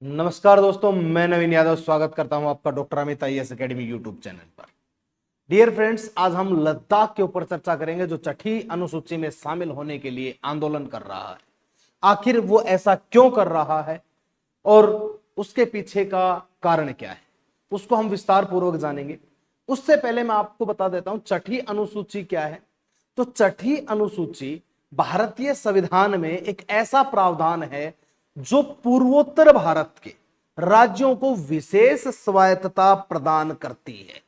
नमस्कार दोस्तों, मैं नवीन यादव स्वागत करता हूं आपका doctor Amit IAS academy YouTube channel पर। डियर फ्रेंड्स, आज हम लद्दाख के ऊपर चर्चा करेंगे जो छठी अनुसूची में शामिल होने के लिए आंदोलन कर रहा है। आखिर वो ऐसा क्यों कर रहा है और उसके पीछे का कारण क्या है, उसको हम विस्तार पूर्वक जानेंगे। उससे पहले मैं आपको बता देता हूं छठी अनुसूची क्या है। तो छठी अनुसूची भारतीय संविधान में एक ऐसा प्रावधान है जो पूर्वोत्तर भारत के राज्यों को विशेष स्वायत्तता प्रदान करती है।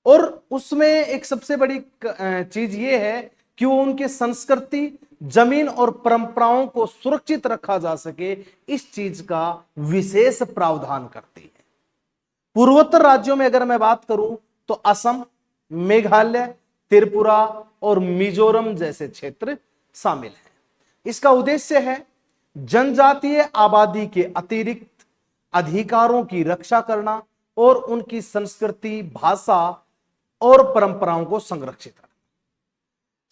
और उसमें एक सबसे बड़ी चीज ये है कि वो उनके संस्कृति, जमीन और परंपराओं को सुरक्षित रखा जा सके, इस चीज का विशेष प्रावधान करती है। पूर्वोत्तर राज्यों में अगर मैं बात करूं तो असम, मेघालय, त्रिपुरा और मिजोरम जैसे क्षेत्र शामिल हैं। इसका उद्देश्य है जनजातीय आबादी के अतिरिक्त अधिकारों की रक्षा करना और उनकी संस्कृति, भाषा और परंपराओं को संरक्षित रखना।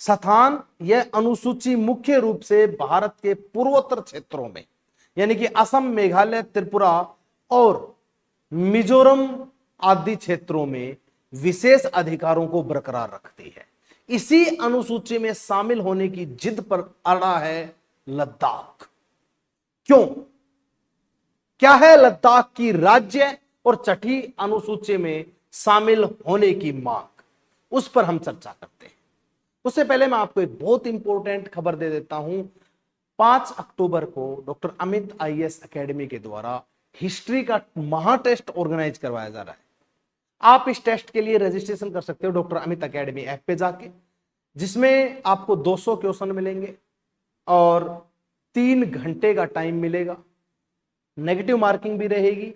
स्थान यह अनुसूची मुख्य रूप से भारत के पूर्वोत्तर क्षेत्रों में यानी कि असम, मेघालय, त्रिपुरा और मिजोरम आदि क्षेत्रों में विशेष अधिकारों को बरकरार रखती है। इसी अनुसूची में शामिल होने की जिद पर अड़ा है लद्दाख। क्यों? क्या है लद्दाख की राज्य और छठी अनुसूची में शामिल होने की मांग, उस पर हम चर्चा करते हैं। उससे पहले मैं आपको एक बहुत इंपॉर्टेंट खबर दे देता हूं। 5 अक्टूबर को डॉक्टर अमित आईएएस एकेडमी के द्वारा हिस्ट्री का महा टेस्ट ऑर्गेनाइज करवाया जा रहा है। आप इस टेस्ट के लिए रजिस्ट्रेशन कर सकते हो डॉक्टर अमित एकेडमी ऐप पे जाके, जिसमें आपको 200 क्वेश्चन मिलेंगे और 3 घंटे का टाइम मिलेगा। नेगेटिव मार्किंग भी रहेगी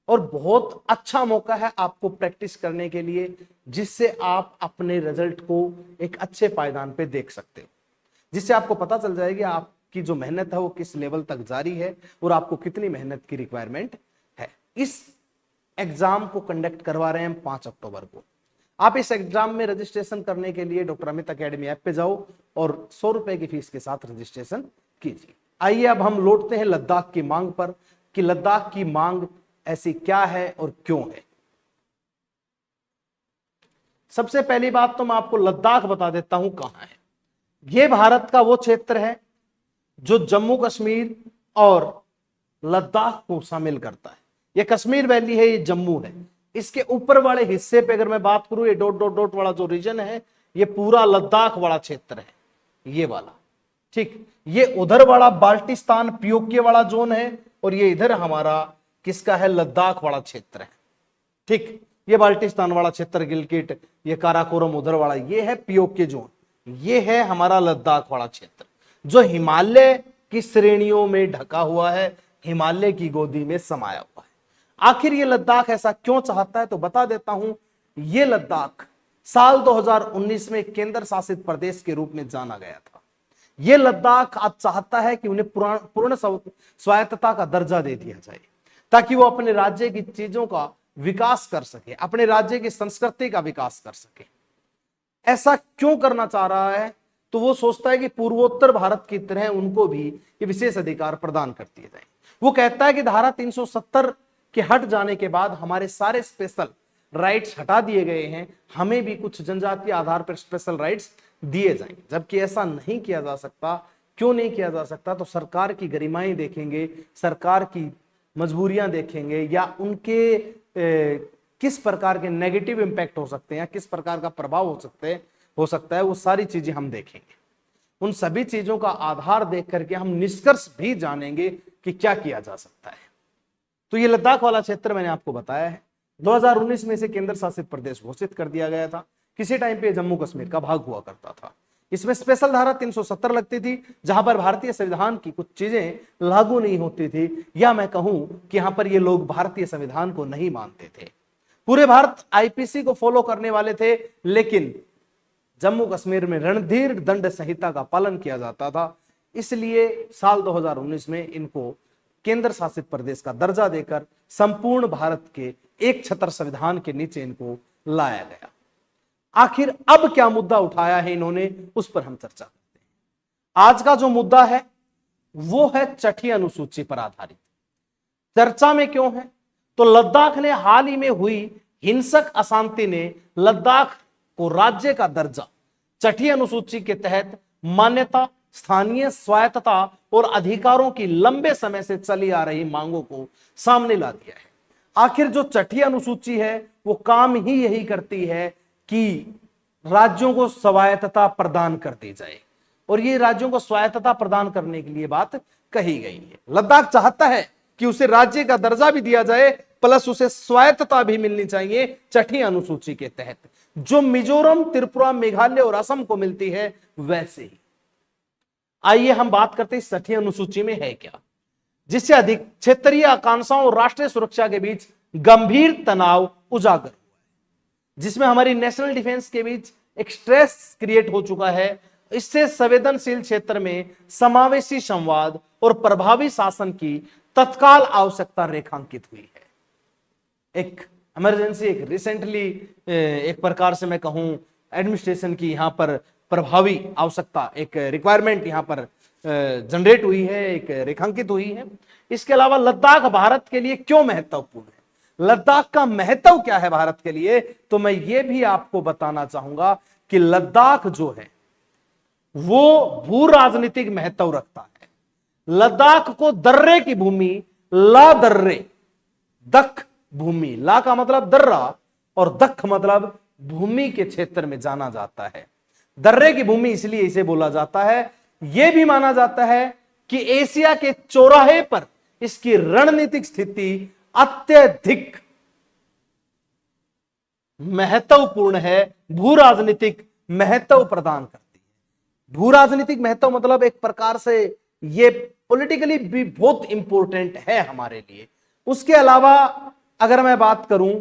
और बहुत अच्छा मौका है आपको प्रैक्टिस करने के लिए, जिससे आप अपने रिजल्ट को एक अच्छे पायदान पे देख सकते हो, जिससे आपको पता चल जाएगी आपकी जो मेहनत है वो किस लेवल तक जारी है और आपको कितनी मेहनत की रिक्वायरमेंट है। इस एग्जाम को कंडक्ट करवा रहे हैं 5 अक्टूबर को। आप इस एग्जाम में रजिस्ट्रेशन करने के लिए डॉक्टर अमित एकेडमी ऐप पे जाओ और 100 रुपए की फीस के साथ रजिस्ट्रेशन कीजिए। आइए अब हम लौटते हैं लद्दाख की मांग पर कि लद्दाख की मांग ऐसी क्या है और क्यों है। सबसे पहली बात तो मैं आपको लद्दाख बता देता हूं कहां है। यह भारत का वो क्षेत्र है जो जम्मू कश्मीर और लद्दाख को शामिल करता है। यह कश्मीर वैली है, ये जम्मू है। इसके ऊपर वाले हिस्से पे अगर मैं बात करूं, ये डॉट डॉट डॉट वाला जो रीजन है, ये पूरा लद्दाख वाला क्षेत्र है, ये वाला। ठीक, ये उधर वाला बाल्टिस्तान पीओके वाला जोन है और ये इधर हमारा किसका है, लद्दाख वाला क्षेत्र है। ठीक, ये बाल्टिस्तान वाला क्षेत्र गिलगिट, ये काराकोरम उधर वाला, ये है पीओके जोन। ये है हमारा लद्दाख वाला क्षेत्र जो हिमालय की श्रेणियों में ढका हुआ है, हिमालय की गोदी में समाया हुआ है। आखिर ये लद्दाख ऐसा क्यों चाहता है तो बता देता हूं। ये लद्दाख साल 2019 में केंद्र शासित प्रदेश के रूप में जाना गया था। ये लद्दाख आज चाहता है कि उन्हें पूर्ण स्वायत्तता का दर्जा दे दिया जाए, ताकि वो अपने राज्य की चीजों का विकास कर सके, अपने राज्य की संस्कृति का विकास कर सके। ऐसा क्यों करना चाह रहा है? तो वो सोचता है कि पूर्वोत्तर भारत की तरह उनको भी ये विशेष अधिकार प्रदान कर दिए जाए। वो कहता है कि धारा 370 के हट जाने के बाद हमारे सारे स्पेशल राइट्स हटा दिए गए हैं, हमें भी कुछ जनजातीय आधार पर स्पेशल राइट्स दिए जाएंगे। जबकि ऐसा नहीं किया जा सकता। क्यों नहीं किया जा सकता? तो सरकार की गरिमाएं देखेंगे, सरकार की मजबूरियां देखेंगे, या उनके किस प्रकार के नेगेटिव इंपैक्ट हो सकते हैं, किस प्रकार का प्रभाव हो सकता है, वो सारी चीजें हम देखेंगे। उन सभी चीजों का आधार देख करके हम निष्कर्ष भी जानेंगे कि क्या किया जा सकता है। तो ये लद्दाख वाला क्षेत्र मैंने आपको बताया है, 2019 में इसे केंद्र शासित प्रदेश घोषित कर दिया गया था। किसी टाइम पे जम्मू कश्मीर का भाग हुआ करता था। इसमें स्पेशल धारा 370 लगती थी, जहां पर भारतीय संविधान की कुछ चीजें लागू नहीं होती थी, या मैं कहूं कि यहां पर ये लोग भारतीय संविधान को नहीं मानते थे। पूरे भारत आईपीसी को फॉलो करने वाले थे, लेकिन जम्मू कश्मीर में रणधीर दंड संहिता का पालन किया जाता था। इसलिए साल 2019 में इनको केंद्र शासित प्रदेश का दर्जा देकर संपूर्ण भारत के एक छत्र संविधान के नीचे इनको लाया गया। आखिर अब क्या मुद्दा उठाया है इन्होंने, उस पर हम चर्चा करते हैं। आज का जो मुद्दा है वो है छठी अनुसूची पर आधारित। चर्चा में क्यों है? तो लद्दाख ने हाल ही में हुई हिंसक अशांति ने लद्दाख को राज्य का दर्जा छठी अनुसूची के तहत मान्यता, स्थानीय स्वायत्तता और अधिकारों की लंबे समय से चली आ रही मांगों को सामने ला दिया है। आखिर जो छठी अनुसूची है वो काम ही यही करती है कि राज्यों को स्वायत्तता प्रदान कर दी जाए, और ये राज्यों को स्वायत्तता प्रदान करने के लिए बात कही गई है। लद्दाख चाहता है कि उसे राज्य का दर्जा भी दिया जाए, प्लस उसे स्वायत्तता भी मिलनी चाहिए छठी अनुसूची के तहत, जो मिजोरम, त्रिपुरा, मेघालय और असम को मिलती है वैसे ही। आइए हम बात करते हैं छठी अनुसूची में है क्या, जिससे अधिक क्षेत्रीय आकांक्षाओं और राष्ट्रीय सुरक्षा के बीच गंभीर तनाव उजागर हुआ है, जिसमें हमारी नेशनल डिफेंस के बीच एक स्ट्रेस क्रिएट हो चुका है। इससे संवेदनशील क्षेत्र में समावेशी संवाद और प्रभावी शासन की तत्काल आवश्यकता रेखांकित हुई है। एक इमरजेंसी, एक रिसेंटली एक प्रकार से मैं कहूं एडमिनिस्ट्रेशन की यहां पर प्रभावी आवश्यकता, एक रिक्वायरमेंट यहां पर जनरेट हुई है, एक रेखांकित हुई है। इसके अलावा लद्दाख भारत के लिए क्यों महत्वपूर्ण है, लद्दाख का महत्व क्या है भारत के लिए, तो मैं ये भी आपको बताना चाहूंगा कि लद्दाख जो है वो भू राजनीतिक महत्व रखता है। लद्दाख को दर्रे की भूमि, ला दर्रे, दख भूमि, ला का मतलब दर्रा और दख मतलब भूमि के क्षेत्र में जाना जाता है। दर्रे की भूमि इसलिए इसे बोला जाता है, यह भी माना जाता है कि एशिया के चौराहे पर इसकी रणनीतिक स्थिति अत्यधिक महत्वपूर्ण है, भू राजनीतिक महत्व प्रदान करती है। भू राजनीतिक महत्व मतलब एक प्रकार से ये पॉलिटिकली भी बहुत इंपॉर्टेंट है हमारे लिए। उसके अलावा अगर मैं बात करूं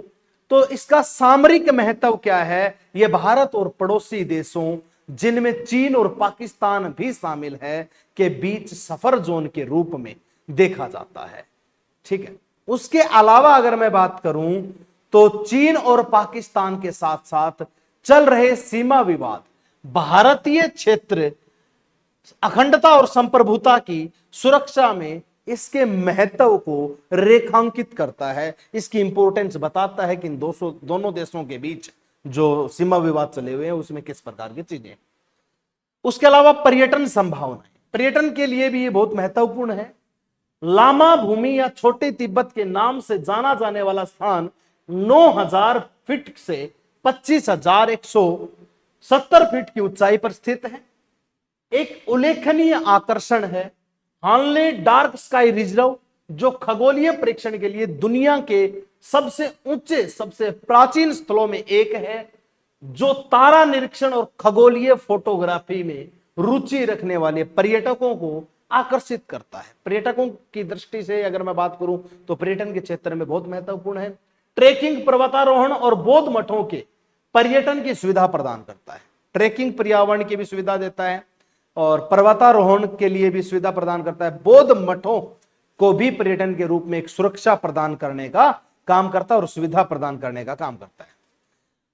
तो इसका सामरिक महत्व क्या है, यह भारत और पड़ोसी देशों जिनमें चीन और पाकिस्तान भी शामिल है के बीच सफर जोन के रूप में देखा जाता है। ठीक है, उसके अलावा अगर मैं बात करूं तो चीन और पाकिस्तान के साथ साथ चल रहे सीमा विवाद भारतीय क्षेत्र अखंडता और संप्रभुता की सुरक्षा में इसके महत्व को रेखांकित करता है, इसकी इंपॉर्टेंस बताता है कि इन दोनों देशों के बीच जो सीमा विवाद चले हुए हैं उसमें किस प्रकार की चीजें। उसके अलावा पर्यटन संभावनाएं, पर्यटन के लिए भी ये बहुत महत्वपूर्ण है। लामा भूमि या छोटे तिब्बत के नाम से जाना जाने वाला स्थान 9000 फीट से 25,170 फीट की ऊंचाई पर स्थित है। एक उल्लेखनीय आकर्षण है हानले डार्क स्काई रिजर्व, जो खगोलीय परीक्षण के लिए दुनिया के सबसे ऊंचे, सबसे प्राचीन स्थलों में एक है, जो तारा निरीक्षण और खगोलीय फोटोग्राफी में रुचि रखने वाले पर्यटकों को आकर्षित करता है। पर्यटकों की दृष्टि से अगर मैं बात करूं तो पर्यटन के क्षेत्र में बहुत महत्वपूर्ण है। ट्रेकिंग, पर्वतारोहण और बौद्ध मठों के पर्यटन की सुविधा प्रदान करता है। ट्रेकिंग पर्यावरण की भी सुविधा देता है और पर्वतारोहण के लिए भी सुविधा प्रदान करता है। बौद्ध मठों को भी पर्यटन के रूप में एक सुरक्षा प्रदान करने का काम करता है और सुविधा प्रदान करने का काम करता है।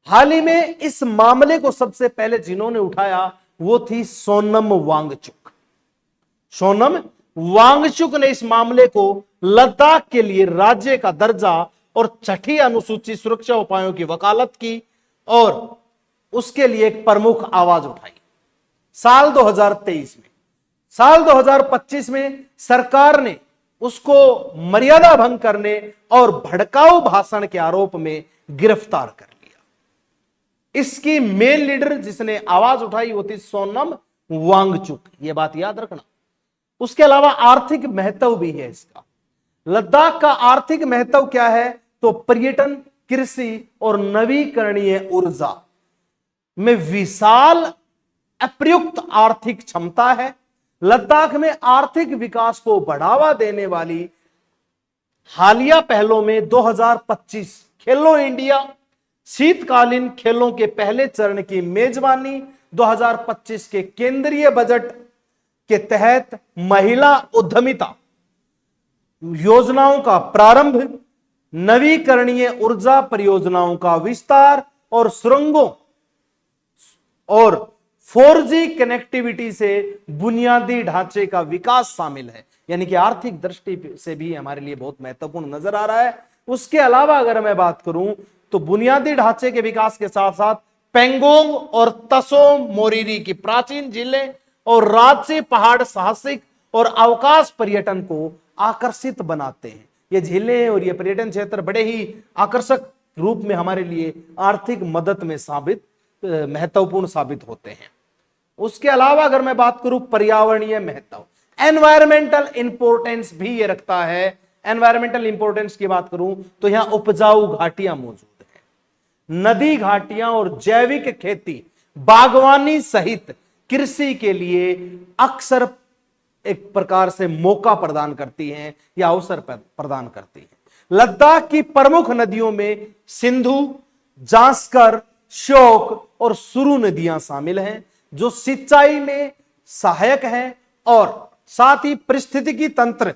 हाल ही में इस मामले को सबसे पहले जिन्होंने उठाया वो थी सोनम वांगचुक। सोनम वांगचुक ने इस मामले को लद्दाख के लिए राज्य का दर्जा और छठी अनुसूची सुरक्षा उपायों की वकालत की और उसके लिए एक प्रमुख आवाज उठाई। साल 2023 में, साल 2025 में सरकार ने उसको मर्यादा भंग करने और भड़काऊ भाषण के आरोप में गिरफ्तार कर लिया। इसकी मेन लीडर जिसने आवाज उठाई वो थी सोनम वांगचुक, ये बात याद रखना। उसके अलावा आर्थिक महत्व भी है इसका। लद्दाख का आर्थिक महत्व क्या है, तो पर्यटन, कृषि और नवीकरणीय ऊर्जा में विशाल अप्रयुक्त आर्थिक क्षमता है। लद्दाख में आर्थिक विकास को बढ़ावा देने वाली हालिया पहलों में 2025 खेलो इंडिया शीतकालीन खेलों के पहले चरण की मेजबानी, 2025 के केंद्रीय बजट के तहत महिला उद्यमिता योजनाओं का प्रारंभ, नवीकरणीय ऊर्जा परियोजनाओं का विस्तार और सुरंगों और 4G कनेक्टिविटी से बुनियादी ढांचे का विकास शामिल है, यानी कि आर्थिक दृष्टि से भी हमारे लिए बहुत महत्वपूर्ण नजर आ रहा है। उसके अलावा अगर मैं बात करूं तो बुनियादी ढांचे के विकास के साथ साथ पेंगोंग और तसो मोरिरी की प्राचीन झीलें और राज्य पहाड़ साहसिक और अवकाश पर्यटन को आकर्षित बनाते हैं। ये झीलें और ये पर्यटन क्षेत्र बड़े ही आकर्षक रूप में हमारे लिए आर्थिक मदद में महत्वपूर्ण साबित होते हैं। उसके अलावा अगर मैं बात करूं पर्यावरणीय महत्व, एनवायरमेंटल इंपोर्टेंस भी ये रखता है। एनवायरमेंटल इंपोर्टेंस की बात करूं तो यहां उपजाऊ घाटियां मौजूद हैं, नदी घाटियां और जैविक खेती, बागवानी सहित कृषि के लिए अक्सर एक प्रकार से मौका प्रदान करती हैं या अवसर प्रदान करती हैं। लद्दाख की प्रमुख नदियों में सिंधु, जांस्कर, श्योक और सुरु नदियां शामिल हैं, जो सिंचाई में सहायक हैं और साथ ही पारिस्थितिकी तंत्र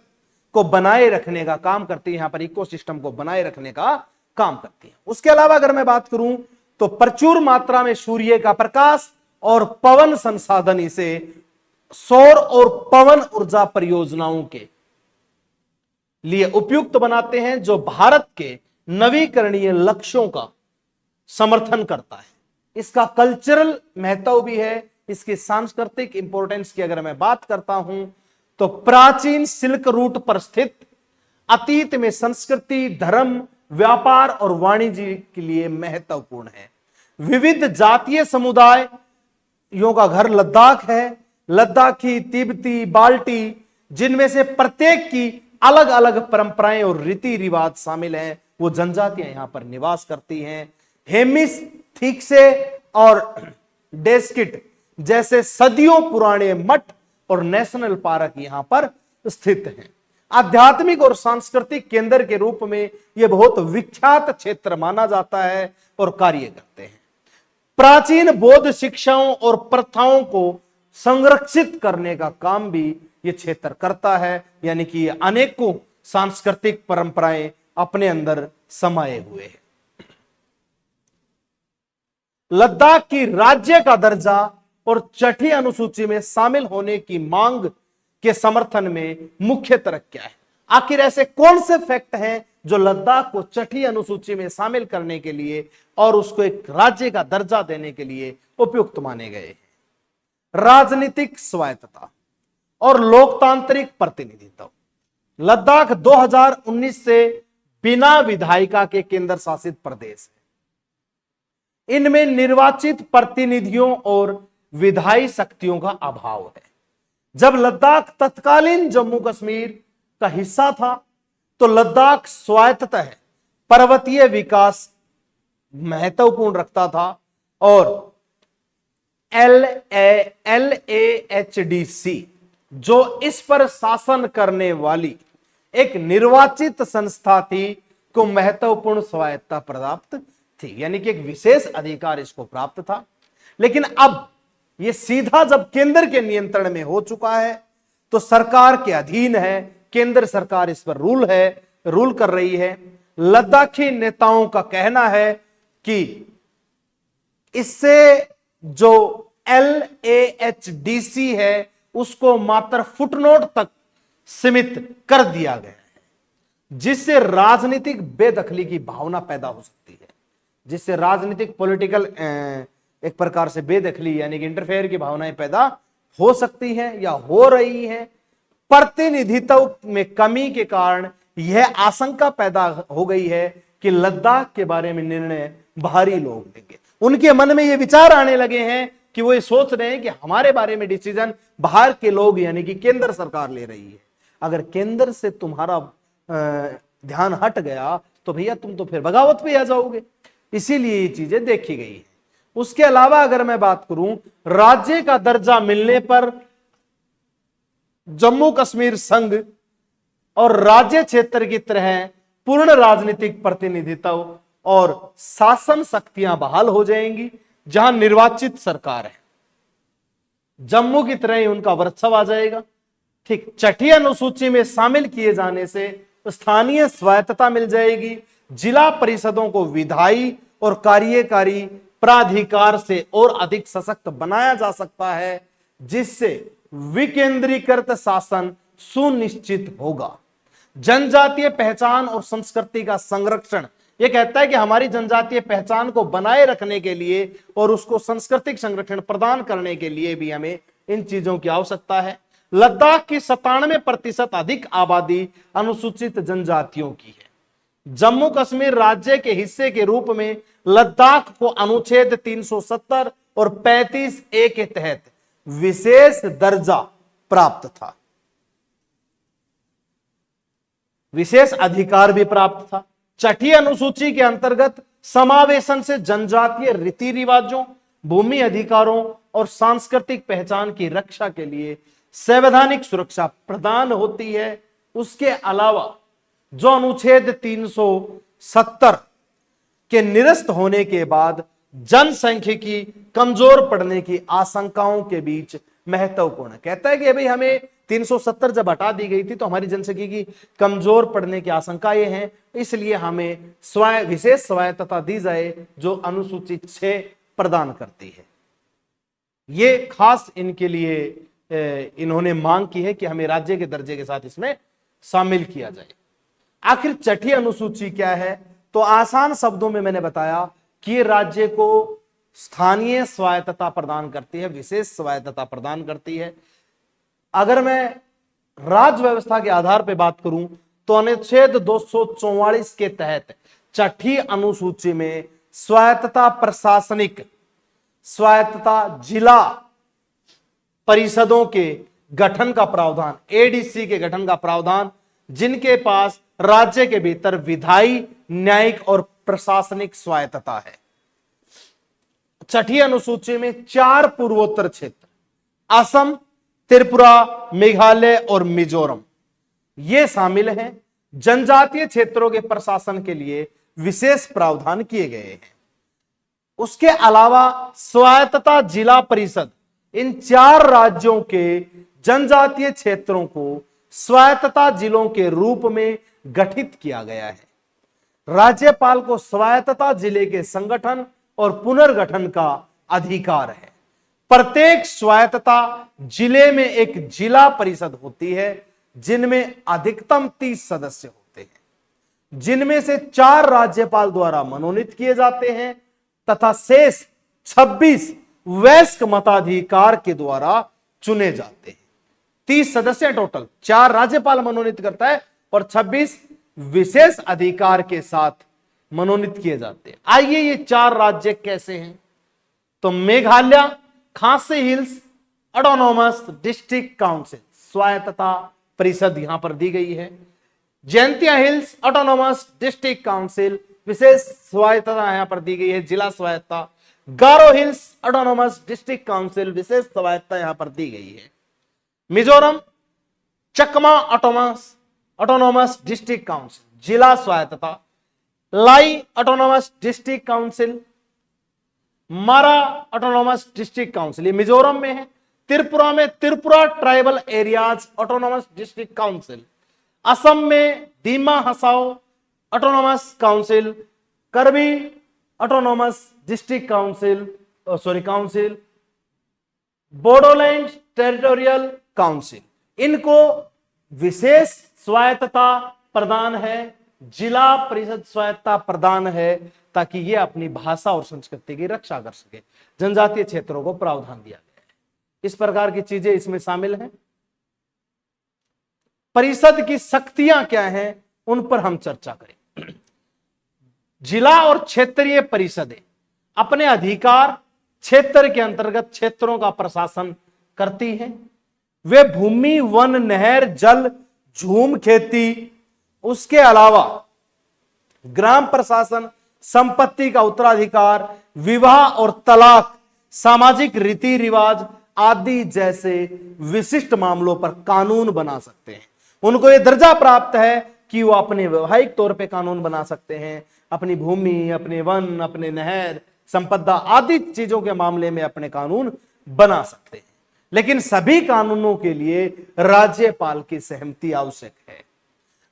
को बनाए रखने का काम करती है, यहां पर इकोसिस्टम को बनाए रखने का काम करती है। उसके अलावा अगर मैं बात करूं तो प्रचुर मात्रा में सूर्य का प्रकाश और पवन संसाधन इसे सौर और पवन ऊर्जा परियोजनाओं के लिए उपयुक्त बनाते हैं, जो भारत के नवीकरणीय लक्ष्यों का समर्थन करता है। इसका कल्चरल महत्व भी है। इसकी सांस्कृतिक इंपॉर्टेंस की अगर मैं बात करता हूं तो प्राचीन सिल्क रूट पर स्थित, अतीत में संस्कृति, धर्म, व्यापार और वाणिज्य के लिए महत्वपूर्ण है। विविध जातीय समुदायों का घर लद्दाख है। लद्दाखी, तिब्बती, बाल्टी, जिनमें से प्रत्येक की अलग अलग परंपराएं और रीति रिवाज शामिल हैं, वो जनजातियां यहां पर निवास करती हैं। हेमिस, थिक्से और डेस्किट जैसे सदियों पुराने मठ और नेशनल पार्क यहां पर स्थित हैं। आध्यात्मिक और सांस्कृतिक केंद्र के रूप में यह बहुत विख्यात क्षेत्र माना जाता है और कार्य करते हैं। प्राचीन बौद्ध शिक्षाओं और प्रथाओं को संरक्षित करने का काम भी यह क्षेत्र करता है, यानी कि अनेकों सांस्कृतिक परंपराएं अपने अंदर समाये हुए हैं। लद्दाख की राज्य का दर्जा और छठी अनुसूची में शामिल होने की मांग के समर्थन में मुख्य तर्क क्या है? आखिर ऐसे कौन से फैक्ट हैं जो लद्दाख को छठी अनुसूची में शामिल करने के लिए और उसको एक राज्य का दर्जा देने के लिए उपयुक्त माने गए? राजनीतिक स्वायत्तता और लोकतांत्रिक प्रतिनिधित्व। लद्दाख 2019 से बिना विधायिका के केंद्र शासित प्रदेश है। इनमें निर्वाचित प्रतिनिधियों और विधायी शक्तियों का अभाव है। जब लद्दाख तत्कालीन जम्मू कश्मीर का हिस्सा था तो लद्दाख स्वायत्त है, पर्वतीय विकास महत्वपूर्ण रखता था और LAHDC जो इस पर शासन करने वाली एक निर्वाचित संस्था थी को महत्वपूर्ण स्वायत्तता प्राप्त थी, यानी कि एक विशेष अधिकार इसको प्राप्त था। लेकिन अब यह सीधा जब केंद्र के नियंत्रण में हो चुका है तो सरकार के अधीन है, केंद्र सरकार इस पर रूल कर रही है। लद्दाखी नेताओं का कहना है कि इससे जो LAHDC है उसको मात्र फुटनोट तक सीमित कर दिया गया है, जिससे राजनीतिक बेदखली की भावना पैदा हो सकती है, जिससे राजनीतिक पॉलिटिकल एक प्रकार से बेदखली यानी कि इंटरफेयर की भावनाएं पैदा हो सकती हैं या हो रही हैं। प्रतिनिधित्व में कमी के कारण यह आशंका पैदा हो गई है कि लद्दाख के बारे में निर्णय बाहरी लोग लेंगे। उनके मन में यह विचार आने लगे हैं कि वो ये सोच रहे हैं कि हमारे बारे में डिसीजन बाहर के लोग यानी कि केंद्र सरकार ले रही है। अगर केंद्र से तुम्हारा ध्यान हट गया तो भैया तुम तो फिर बगावत पे आ जाओगे, इसीलिए ये चीजें देखी गई है। उसके अलावा अगर मैं बात करूं, राज्य का दर्जा मिलने पर जम्मू कश्मीर संघ और राज्य क्षेत्र की तरह पूर्ण राजनीतिक प्रतिनिधित्व और शासन शक्तियां बहाल हो जाएंगी, जहां निर्वाचित सरकार है। जम्मू की तरह ही उनका वर्चस्व आ जाएगा। ठीक, छठी अनुसूची में शामिल किए जाने से स्थानीय स्वायत्तता मिल जाएगी। जिला परिषदों को विधायी और कार्यकारी प्राधिकार से और अधिक सशक्त बनाया जा सकता है, जिससे विकेंद्रीकृत शासन सुनिश्चित होगा। जनजातीय पहचान और संस्कृति का संरक्षण, यह कहता है कि हमारी जनजातीय पहचान को बनाए रखने के लिए और उसको सांस्कृतिक संरक्षण प्रदान करने के लिए भी हमें इन चीजों की आवश्यकता है। लद्दाख की 97% अधिक आबादी अनुसूचित जनजातियों की है। जम्मू कश्मीर राज्य के हिस्से के रूप में लद्दाख को अनुच्छेद 370 और 35A के तहत विशेष दर्जा प्राप्त था, विशेष अधिकार भी प्राप्त था। छठी अनुसूची के अंतर्गत समावेशन से जनजातीय रीति रिवाजों, भूमि अधिकारों और सांस्कृतिक पहचान की रक्षा के लिए संवैधानिक सुरक्षा प्रदान होती है। उसके अलावा जो अनुच्छेद 370 के निरस्त होने के बाद जनसंख्यिकी कमजोर पड़ने की आशंकाओं के बीच महत्वपूर्ण कहता है कि भाई हमें 370 जब हटा दी गई थी तो हमारी जनसंख्यिकी कमजोर पड़ने की आशंकाएं हैं, इसलिए हमें विशेष स्वायत्तता दी जाए जो अनुसूचित 6 प्रदान करती है। ये खास इनके लिए इन्होंने मांग की है कि हमें राज्य के दर्जे के साथ इसमें शामिल किया जाए। आखिर छठी अनुसूची क्या है? तो आसान शब्दों में मैंने बताया कि राज्य को स्थानीय स्वायत्तता प्रदान करती है, विशेष स्वायत्तता प्रदान करती है। अगर मैं राज्य व्यवस्था के आधार पर बात करूं तो अनुच्छेद 244 के तहत छठी अनुसूची में स्वायत्तता प्रशासनिक स्वायत्तता जिला परिषदों के गठन का प्रावधान, एडीसी के गठन का प्रावधान, जिनके पास राज्य के भीतर विधायी, न्यायिक और प्रशासनिक स्वायत्तता है। छठी अनुसूची में 4 पूर्वोत्तर क्षेत्र असम, त्रिपुरा, मेघालय और मिजोरम ये शामिल हैं। जनजातीय क्षेत्रों के प्रशासन के लिए विशेष प्रावधान किए गए हैं। उसके अलावा स्वायत्तता जिला परिषद इन 4 राज्यों के जनजातीय क्षेत्रों को स्वायत्तता जिलों के रूप में गठित किया गया है। राज्यपाल को स्वायत्तता जिले के संगठन और पुनर्गठन का अधिकार है। प्रत्येक स्वायत्तता जिले में एक जिला परिषद होती है, जिनमें अधिकतम 30 सदस्य होते हैं, जिनमें से 4 राज्यपाल द्वारा मनोनीत किए जाते हैं तथा शेष 26 वयस्क मताधिकार के द्वारा चुने जाते हैं। 30 सदस्य टोटल, 4 राज्यपाल मनोनीत करता है और 26 विशेष अधिकार के साथ मनोनीत किए जाते हैं। आइए ये 4 राज्य कैसे हैं? तो मेघालय खासी हिल्स ऑटोनोमस डिस्ट्रिक्ट काउंसिल स्वायत्तता परिषद यहां पर दी गई है। Jaintia hills autonomous district council विशेष स्वायत्तता यहां पर दी गई है, जिला स्वायत्तता। Garo hills autonomous district council विशेष स्वायत्तता यहां पर दी गई है। Mizoram Chakma autonomous district council जिला स्वायत्तता। Lai autonomous district council, Mara autonomous district council ये मिजोरम में है। त्रिपुरा में Tripura tribal areas autonomous district council. Assam में Dima Hasao autonomous council, Karbi autonomous district council, Bodoland territorial council. इनको विशेष स्वायत्तता प्रदान है, जिला परिषद स्वायत्तता प्रदान है, ताकि ये अपनी भाषा और संस्कृति की रक्षा कर सके। जनजातीय क्षेत्रों को प्रावधान दिया गया है। इस प्रकार की चीजें इसमें शामिल हैं। परिषद की शक्तियां क्या हैं उन पर हम चर्चा करें। जिला और क्षेत्रीय परिषदें अपने अधिकार क्षेत्र के अंतर्गत क्षेत्रों का प्रशासन करती हैं। वे भूमि, वन, नहर, जल, झूम खेती, उसके अलावा ग्राम प्रशासन, संपत्ति का उत्तराधिकार, विवाह और तलाक, सामाजिक रीति रिवाज आदि जैसे विशिष्ट मामलों पर कानून बना सकते हैं। उनको यह दर्जा प्राप्त है कि वो अपने वैवाहिक तौर पे कानून बना सकते हैं, अपनी भूमि, अपने वन, अपने नहर, संपदा आदि चीजों के मामले में अपने कानून बना सकते हैं। लेकिन सभी कानूनों के लिए राज्यपाल की सहमति आवश्यक है।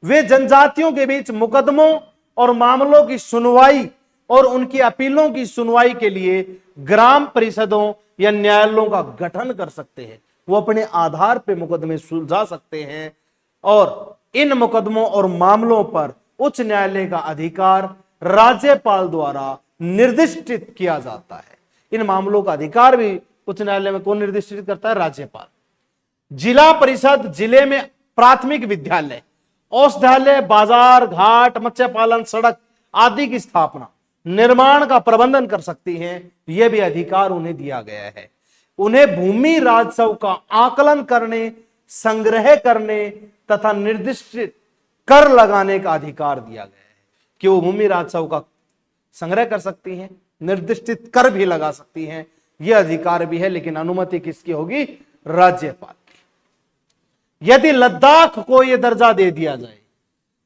वे जनजातियों के बीच मुकदमों और मामलों की सुनवाई और उनकी अपीलों की सुनवाई के लिए ग्राम परिषदों या न्यायालयों का गठन कर सकते हैं। वो अपने आधार पर मुकदमे सुलझा सकते हैं और इन मुकदमों और मामलों पर उच्च न्यायालय का अधिकार राज्यपाल द्वारा निर्दिष्ट किया जाता है। इन मामलों का अधिकार भी उच्च न्यायालय में कौन निर्दिष्ट करता है? राज्यपाल। जिला परिषद जिले में प्राथमिक विद्यालय, औषधालय, बाजार घाट, मत्स्य पालन, सड़क आदि की स्थापना, निर्माण का प्रबंधन कर सकती हैं। यह भी अधिकार उन्हें दिया गया है। उन्हें भूमि राजस्व का आकलन करने, संग्रह करने तथा निर्दिष्ट कर लगाने का अधिकार दिया गया है कि वो भूमि राजस्व का संग्रह कर सकती हैं, निर्दिष्टित कर भी लगा सकती हैं। यह अधिकार भी है, लेकिन अनुमति किसकी होगी? राज्यपाल की। यदि लद्दाख को यह दर्जा दे दिया जाए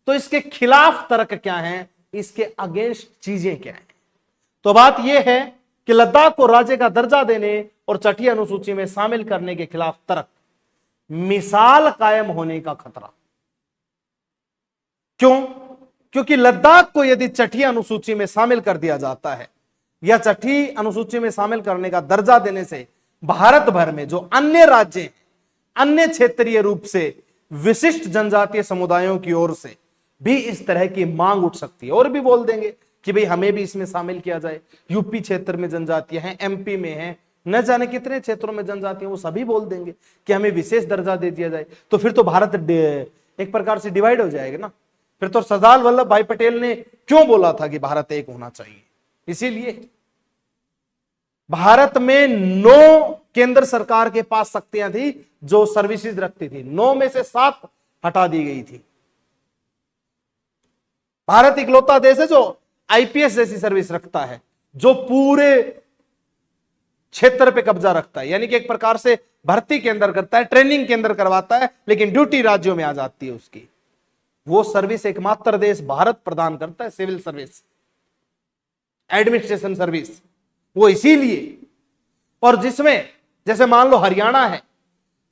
तो इसके खिलाफ तर्क क्या है, इसके अगेंस्ट चीजें क्या है? तो बात यह है कि लद्दाख को राज्य का दर्जा देने और छठी अनुसूची में शामिल करने के खिलाफ तर्क, मिसाल कायम होने का खतरा। क्यों? क्योंकि लद्दाख को यदि छठी अनुसूची में शामिल कर दिया जाता है या छठी अनुसूची में शामिल करने का दर्जा देने से भारत भर में जो अन्य राज्य हैं, अन्य क्षेत्रीय रूप से विशिष्ट जनजातीय समुदायों की ओर से भी इस तरह की मांग उठ सकती है और भी बोल देंगे कि भाई हमें भी इसमें शामिल किया जाए। यूपी क्षेत्र में जनजातियां हैं, एमपी में हैं, न जाने कितने क्षेत्रों में जनजातियां, वो सभी बोल देंगे कि हमें विशेष दर्जा दे दिया जाए। तो फिर तो भारत एक प्रकार से डिवाइड हो जाएगा ना। फिर तो सरदार वल्लभ भाई पटेल ने क्यों बोला था कि भारत एक होना चाहिए? इसीलिए भारत में 9 केंद्र सरकार के पास शक्तियां थी जो सर्विसेज रखती थी, 9 में से 7 हटा दी गई थी। भारत इकलौता देश है जो आईपीएस जैसी सर्विस रखता है, जो पूरे क्षेत्र पे कब्जा रखता है, यानी कि एक प्रकार से भर्ती के अंदर करता है, ट्रेनिंग के अंदर करवाता है, लेकिन ड्यूटी राज्यों में आ जाती है उसकी। वो सर्विस एकमात्र देश भारत प्रदान करता है, सिविल सर्विस, एडमिनिस्ट्रेशन सर्विस। वो इसीलिए, और जिसमें जैसे मान लो हरियाणा है,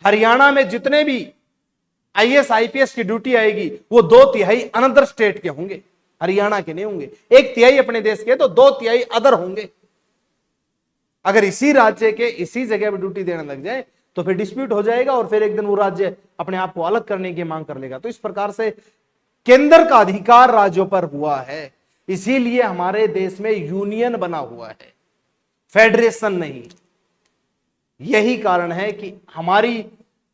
हरियाणा में जितने भी आईएएस आईपीएस की ड्यूटी आएगी वो 2/3 अनदर स्टेट के होंगे, हरियाणा के नहीं होंगे। 1/3 अपने देश के तो 2/3 अदर होंगे। अगर इसी राज्य के इसी जगह पर ड्यूटी देने लग जाए तो फिर डिस्प्यूट हो जाएगा और फिर एक दिन वो राज्य अपने आप को अलग करने की मांग कर लेगा। तो इस प्रकार से केंद्र का अधिकार राज्यों पर हुआ है, इसीलिए हमारे देश में यूनियन बना हुआ है, फेडरेशन नहीं। यही कारण है कि हमारी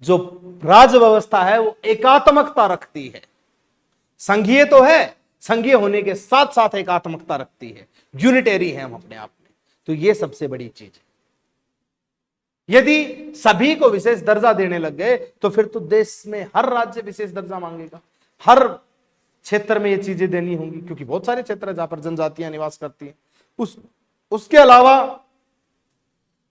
जो राज्य व्यवस्था है वो एकात्मकता रखती है। संघीय तो है, संघीय होने के साथ साथ एकात्मकता रखती है, यूनिटरी है हम अपने आप में। तो ये सबसे बड़ी चीज है। यदि सभी को विशेष दर्जा देने लग गए तो फिर तो देश में हर राज्य विशेष दर्जा मांगेगा, हर क्षेत्र में ये चीजें देनी होंगी, क्योंकि बहुत सारे क्षेत्र है जहां पर जनजातियां निवास करती हैं। उसके अलावा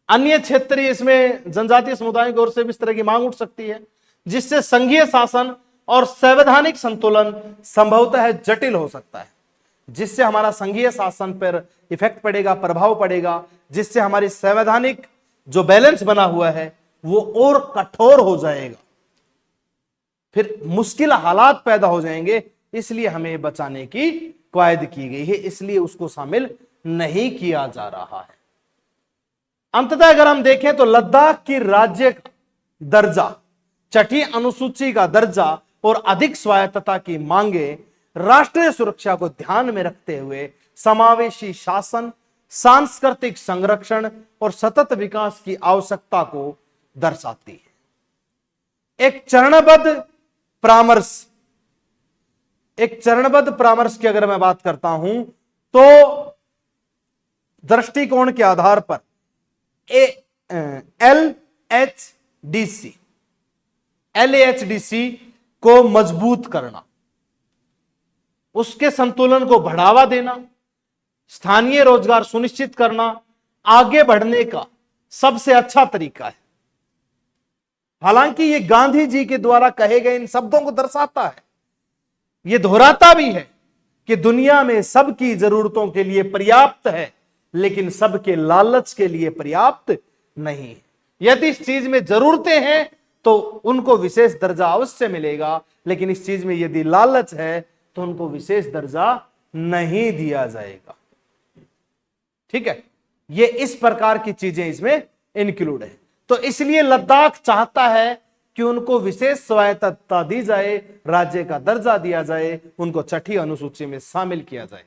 अन्य क्षेत्रीय इसमें जनजातीय समुदायों की ओर से भी इस तरह की मांग उठ सकती है, जिससे संघीय शासन और संवैधानिक संतुलन संभवतः जटिल हो सकता है, जिससे हमारा संघीय शासन पर इफेक्ट पड़ेगा, प्रभाव पड़ेगा, जिससे हमारी संवैधानिक जो बैलेंस बना हुआ है वो और कठोर हो जाएगा, फिर मुश्किल हालात पैदा हो जाएंगे। इसलिए हमें बचाने की कवायद की गई है, इसलिए उसको शामिल नहीं किया जा रहा है। अंततः अगर हम देखें तो लद्दाख की राज्य दर्जा, छठी अनुसूची का दर्जा और अधिक स्वायत्तता की मांगे राष्ट्रीय सुरक्षा को ध्यान में रखते हुए समावेशी शासन, सांस्कृतिक संरक्षण और सतत विकास की आवश्यकता को दर्शाती है। एक चरणबद्ध परामर्श की अगर मैं बात करता हूं तो दृष्टिकोण के आधार पर LHDC को मजबूत करना, उसके संतुलन को बढ़ावा देना, स्थानीय रोजगार सुनिश्चित करना आगे बढ़ने का सबसे अच्छा तरीका है। हालांकि ये गांधी जी के द्वारा कहे गए इन शब्दों को दर्शाता है, ये दोहराता भी है कि दुनिया में सबकी जरूरतों के लिए पर्याप्त है, लेकिन सबके लालच के लिए पर्याप्त नहीं है। यदि इस चीज में जरूरतें हैं तो उनको विशेष दर्जा अवश्य मिलेगा, लेकिन इस चीज में यदि लालच है तो उनको विशेष दर्जा नहीं दिया जाएगा। ठीक है, ये इस प्रकार की चीजें इसमें इंक्लूड है। तो इसलिए लद्दाख चाहता है कि उनको विशेष स्वायत्तता दी जाए, राज्य का दर्जा दिया जाए, उनको छठी अनुसूची में शामिल किया जाए।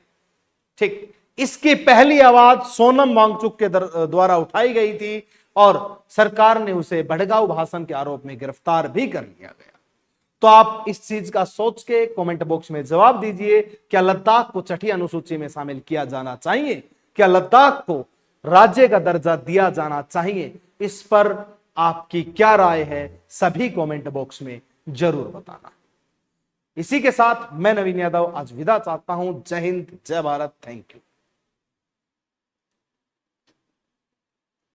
ठीक, इसकी पहली आवाज सोनम वांगचुक के द्वारा उठाई गई थी और सरकार ने उसे भड़काऊ भाषण के आरोप में गिरफ्तार भी कर लिया गया। तो आप इस चीज का सोच के कमेंट बॉक्स में जवाब दीजिए, क्या लद्दाख को छठी अनुसूची में शामिल किया जाना चाहिए? क्या लद्दाख को राज्य का दर्जा दिया जाना चाहिए? इस पर आपकी क्या राय है, सभी कमेंट बॉक्स में जरूर बताना। इसी के साथ मैं नवीन यादव आज विदा चाहता हूं। जय हिंद, जय भारत, थैंक यू।